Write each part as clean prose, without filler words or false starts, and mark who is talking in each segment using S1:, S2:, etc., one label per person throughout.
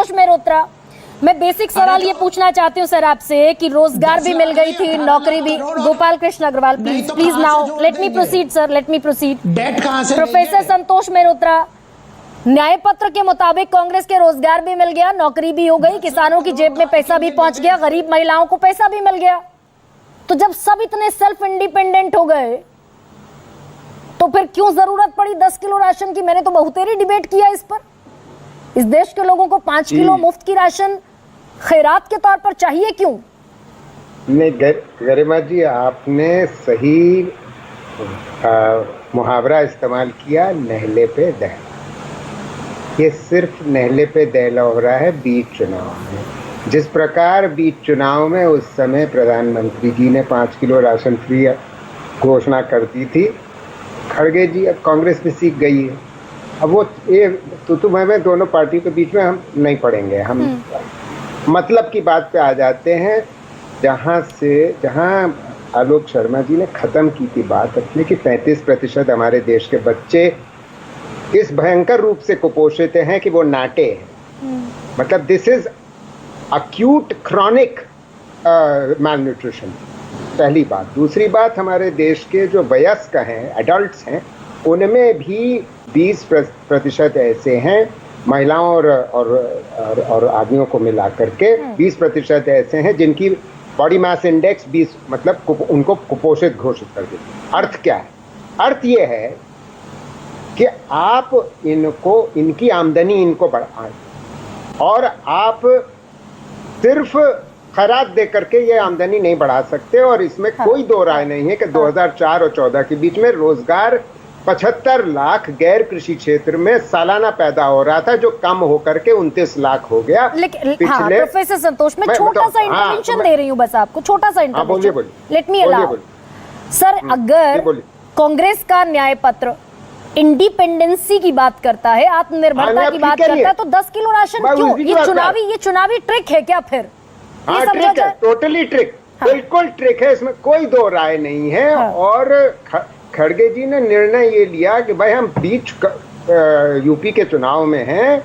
S1: संतोष मेहरोत्रा, मैं बेसिक सवाल ये पूछना चाहती हूँ सर आपसे कि रोजगार भी मिल गई थी, नौकरी भी। Gopal Krishna Agarwal, please now let me proceed sir, let me proceed.
S2: Date कहां से
S1: प्रोफेसर संतोष मेहरोत्रा, न्याय पत्र के मुताबिक कांग्रेस के रोजगार भी मिल गया, नौकरी भी हो गई, किसानों की जेब में पैसा भी पहुंच गया, गरीब महिलाओं को पैसा भी मिल गया। तो जब सब इतने सेल्फ इंडिपेंडेंट हो गए तो फिर क्यों जरूरत पड़ी 10 किलो राशन की? मैंने तो बहुतेरी डिबेट किया इस पर। इस देश के लोगों को 5 किलो मुफ्त की राशन खैरात के तौर पर चाहिए क्यों?
S3: नहीं गरिमा जी, आपने सही मुहावरा इस्तेमाल किया, नहले पे दहला। ये सिर्फ नहले पे दहला हो रहा है बीच चुनाव में। जिस प्रकार बीच चुनाव में उस समय प्रधानमंत्री जी ने 5 किलो राशन फ्री घोषणा कर दी थी, खड़गे जी अब कांग्रेस में सीख गई है। अब वो ये तो मैं दोनों पार्टियों के बीच में हम नहीं पड़ेंगे, हम मतलब की बात पे आ जाते हैं। जहाँ आलोक शर्मा जी ने खत्म की थी बात अपनी कि 35% हमारे देश के बच्चे इस भयंकर रूप से कुपोषित हैं कि वो नाटे हैं। मतलब this is acute chronic malnutrition, पहली बात। दूसरी बात, हमारे देश के जो वयस्क हैं, एडल्ट्स हैं, उनमें भी 20% ऐसे हैं, महिलाओं और आदमियों को मिला करके 20% ऐसे हैं जिनकी बॉडी मास इंडेक्स 20, मतलब उनको कुपोषित घोषित कर देते। अर्थ क्या है? अर्थ ये है कि आप इनकी आमदनी इनको बढ़ाएं और आप सिर्फ खैरात दे करके ये आमदनी नहीं बढ़ा सकते। और इसमें कोई दो राय नहीं है कि 2004 और 14 के बीच में रोजगार 75 लाख गैर कृषि क्षेत्र में सालाना पैदा हो रहा था, जो कम होकर के 29 लाख हो गया।
S1: प्रोफेसर संतोष, मैं छोटा सा इंटरवेंशन दे रही हूँ बस आपको, छोटा सा intervention, let me allow sir. अगर कांग्रेस का न्याय पत्र इंडिपेंडेंसी की बात करता है, आत्मनिर्भरता की बात करता है, तो 10 किलो राशन क्यों? ये चुनावी ट्रिक है क्या फिर?
S3: हाँ, ट्रिक है, टोटली ट्रिक, बिल्कुल ट्रिक है, इसमें कोई दो राय नहीं है। और खड़गे जी ने निर्णय ये लिया कि भाई हम बीच यूपी के चुनाव में हैं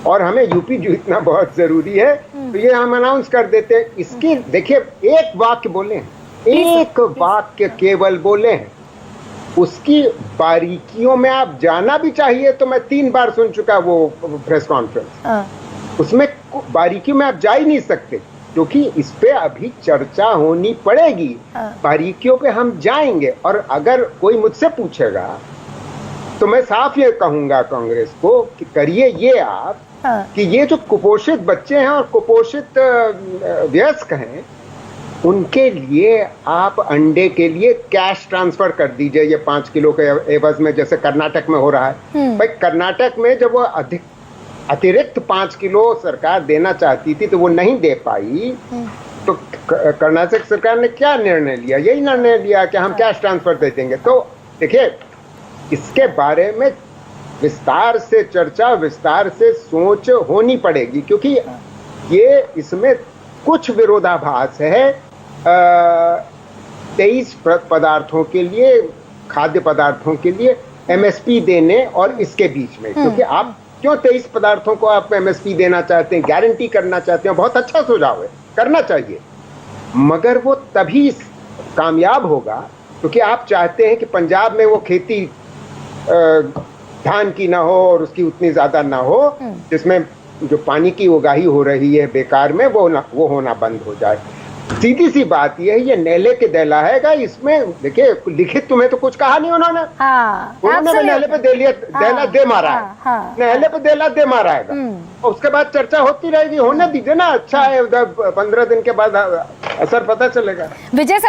S3: और हमें यूपी जीतना बहुत जरूरी है, तो ये हम अनाउंस कर देते हैं। इसकी देखिए, एक वाक्य बोले हैं, एक वाक्य केवल बोले हैं, उसकी बारीकियों में आप जाना भी चाहिए तो मैं 3 बार सुन चुका वो प्रेस कॉन्फ्रेंस। उसमें बारीकियों में आप जा ही नहीं सकते, क्योंकि इस पे अभी चर्चा होनी पड़ेगी। बारीकियों पे हम जाएंगे। और अगर कोई मुझसे पूछेगा तो मैं साफ ये कहूंगा कांग्रेस को कि करिए ये आप कि ये जो कुपोषित बच्चे हैं और कुपोषित वयस्क हैं, उनके लिए आप अंडे के लिए कैश ट्रांसफर कर दीजिए, ये 5 किलो के एवज में, जैसे कर्नाटक में हो रहा है। भाई कर्नाटक में जब वो अतिरिक्त 5 किलो सरकार देना चाहती थी तो वो नहीं दे पाई, तो कर्नाटक सरकार ने क्या निर्णय लिया? यही निर्णय लिया कि हम कैश ट्रांसफर दे देंगे। तो देखिए, इसके बारे में विस्तार से चर्चा, विस्तार से सोच होनी पड़ेगी, क्योंकि ये इसमें कुछ विरोधाभास है 23 पदार्थों के लिए, खाद्य पदार्थों के लिए MSP देने और इसके बीच में। क्योंकि आप क्यों 23 पदार्थों को आप MSP देना चाहते हैं, गारंटी करना चाहते हैं, बहुत अच्छा सुझाव है, करना चाहिए, मगर वो तभी कामयाब होगा क्योंकि आप चाहते हैं कि पंजाब में वो खेती धान की ना हो और उसकी उतनी ज्यादा ना हो, जिसमें जो पानी की उगाही हो रही है बेकार में, वो होना बंद हो जाए। सीधी सी बात ये नहले के दहला है। इसमें देखिए, लिखित तुम्हें तो कुछ कहा नहीं उन्होंने। उन्होंने नहले पे दहला दे मारा है, नहले पे दहला दे मारा है, और उसके बाद चर्चा होती रहेगी। होने दीजिए ना, अच्छा है, 15 दिन के बाद असर पता चलेगा।
S1: विजय